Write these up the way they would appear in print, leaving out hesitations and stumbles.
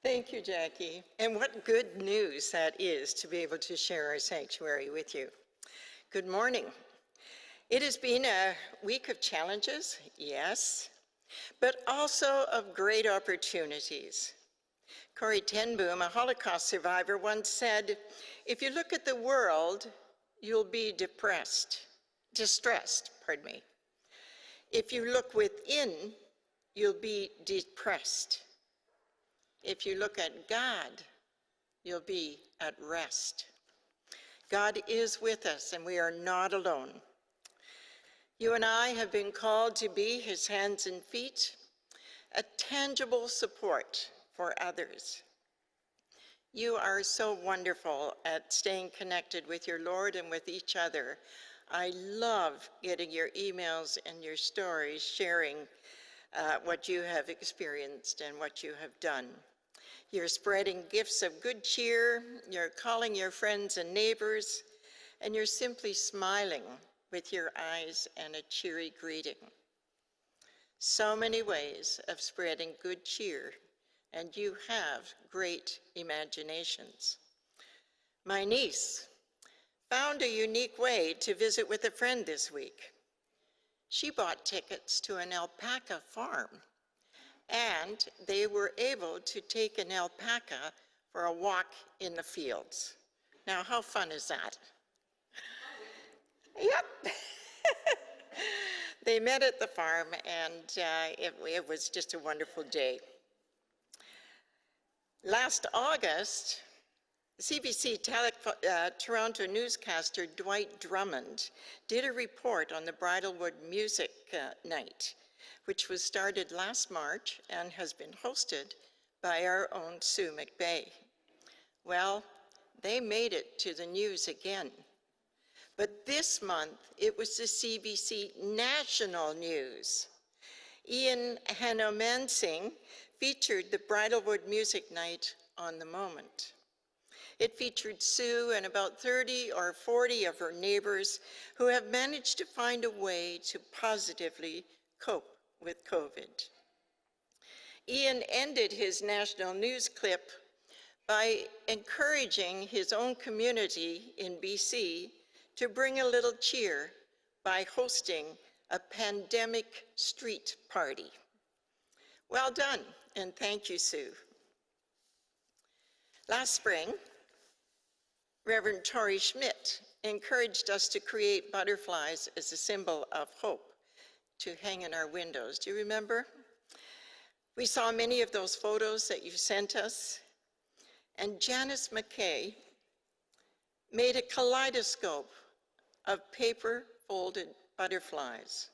Thank you, Jackie. And what good news that is to be able to share our sanctuary with you. Good morning. It has been a week of challenges, yes, but also of great opportunities. Corrie ten Boom, a Holocaust survivor, once said, "If you look at the world, you'll be distressed. If you look within, you'll be depressed. If you look at God, you'll be at rest." God is with us, and we are not alone. You and I have been called to be his hands and feet, a tangible support for others. You are so wonderful at staying connected with your Lord and with each other. I love getting your emails and your stories, sharing what you have experienced and what you have done. You're spreading gifts of good cheer, you're calling your friends and neighbors, and you're simply smiling with your eyes and a cheery greeting. So many ways of spreading good cheer, and you have great imaginations. My niece found a unique way to visit with a friend this week. She bought tickets to an alpaca farm, and they were able to take an alpaca for a walk in the fields. Now, how fun is that? Yep. They met at the farm, and it was just a wonderful day. Last August, CBC Toronto newscaster Dwight Drummond did a report on the Bridalwood Music Night, which was started last March and has been hosted by our own Sue McBay. Well, they made it to the news again. But this month, it was the CBC National News. Ian Hanomansing featured the Bridalwood Music Night on the Moment. It featured Sue and about 30 or 40 of her neighbors who have managed to find a way to positively cope with COVID. Ian ended his national news clip by encouraging his own community in BC to bring a little cheer by hosting a pandemic street party. Well done, and thank you, Sue. Last spring, Reverend Tori Schmidt encouraged us to create butterflies as a symbol of hope to hang in our windows. Do you remember? We saw many of those photos that you sent us, and Janice McKay made a kaleidoscope of paper folded butterflies,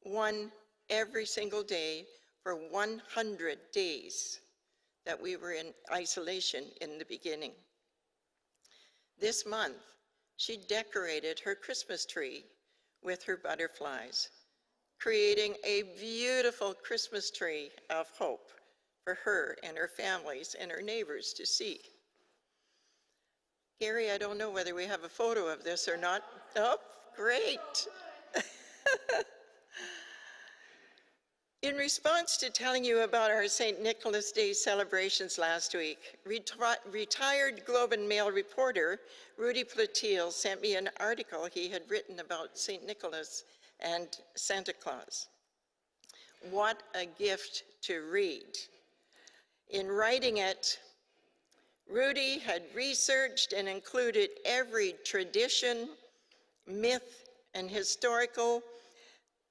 one every single day for 100 days that we were in isolation in the beginning. This month, she decorated her Christmas tree with her butterflies, creating a beautiful Christmas tree of hope for her and her families and her neighbors to see. Gary, I don't know whether we have a photo of this or not. Oh, great. In response to telling you about our St. Nicholas Day celebrations last week, retired Globe and Mail reporter Rudy Platil sent me an article he had written about St. Nicholas and Santa Claus. What a gift to read. In writing it, Rudy had researched and included every tradition, myth, and historical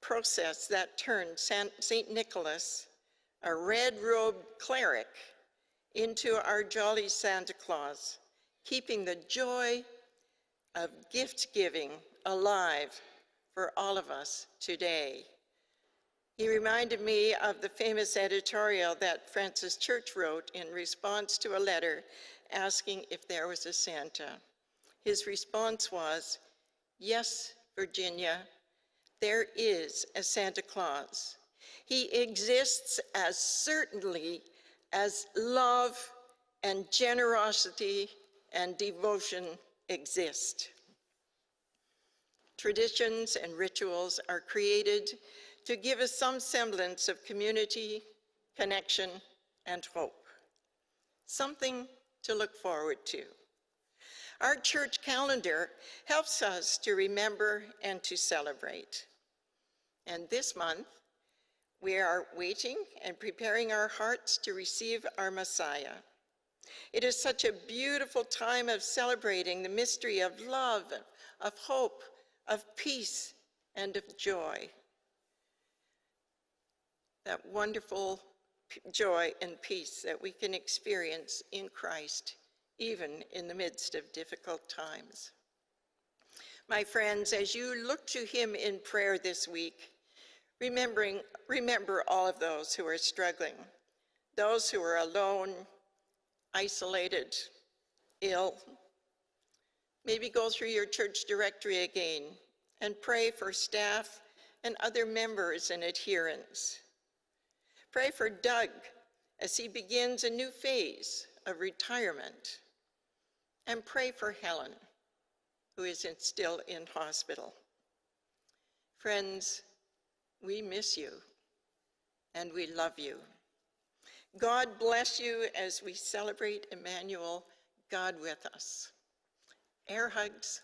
process that turned St. Nicholas, a red-robed cleric, into our jolly Santa Claus, keeping the joy of gift-giving alive for all of us today. He reminded me of the famous editorial that Francis Church wrote in response to a letter asking if there was a Santa. His response was, "Yes, Virginia, there is a Santa Claus. He exists as certainly as love and generosity and devotion exist." Traditions and rituals are created to give us some semblance of community, connection, and hope. something to look forward to. Our church calendar helps us to remember and to celebrate. And this month, we are waiting and preparing our hearts to receive our Messiah. It is such a beautiful time of celebrating the mystery of love, of hope, of peace, and of joy. That wonderful joy and peace that we can experience in Christ, even in the midst of difficult times. My friends, as you look to him in prayer this week, remember all of those who are struggling, those who are alone, isolated, ill. Maybe go through your church directory again and pray for staff and other members and adherents. Pray for Doug as he begins a new phase of retirement. And pray for Helen, who is still in hospital. Friends, we miss you and we love you. God bless you as we celebrate Emmanuel, God with us. Air hugs.